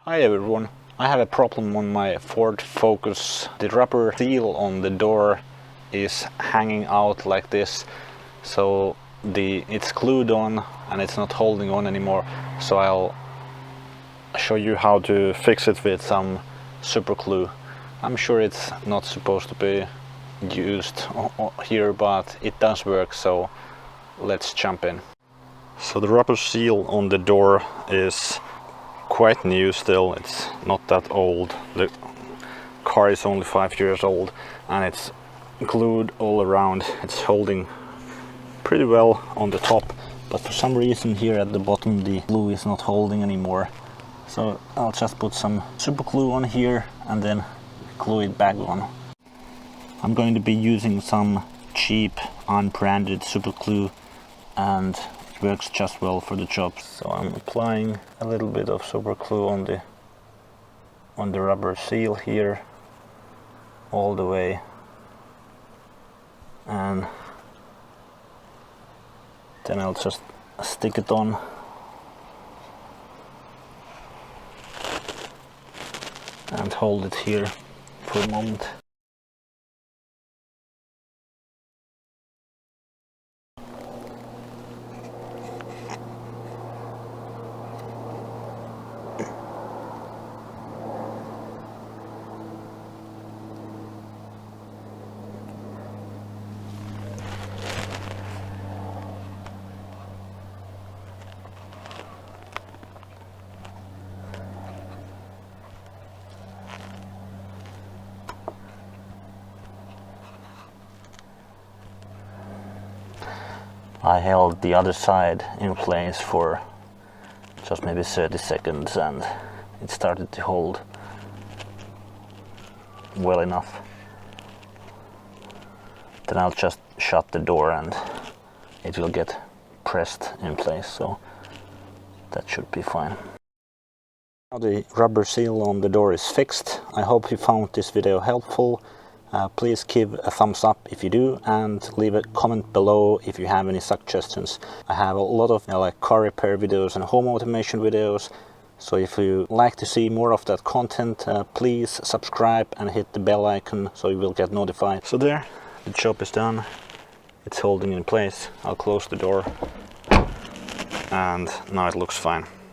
Hi everyone, I have a problem on my Ford Focus. The rubber seal on the door is hanging out like this, so it's glued on and it's not holding on anymore. So I'll show you how to fix it with some super glue. I'm sure it's not supposed to be used here, but it does work, so let's jump in. So the rubber seal on the door is quite new still, it's not that old. The car is only 5 years old and it's glued all around. It's holding pretty well on the top, but for some reason here at the bottom the glue is not holding anymore. So I'll just put some super glue on here and then glue it back on. I'm going to be using some cheap unbranded super glue and it works just well for the job. So I'm applying a little bit of super glue on the rubber seal here all the way, and then I'll just stick it on and hold it here for a moment. I held the other side in place for just maybe 30 seconds and it started to hold well enough. Then I'll just shut the door and it will get pressed in place, so that should be fine. Now the rubber seal on the door is fixed. I hope you found this video helpful. Please give a thumbs up if you do, and leave a comment below if you have any suggestions. I have a lot of like car repair videos and home automation videos, so if you like to see more of that content, please subscribe and hit the bell icon so you will get notified. So there, the job is done. It's holding in place. I'll close the door and now it looks fine.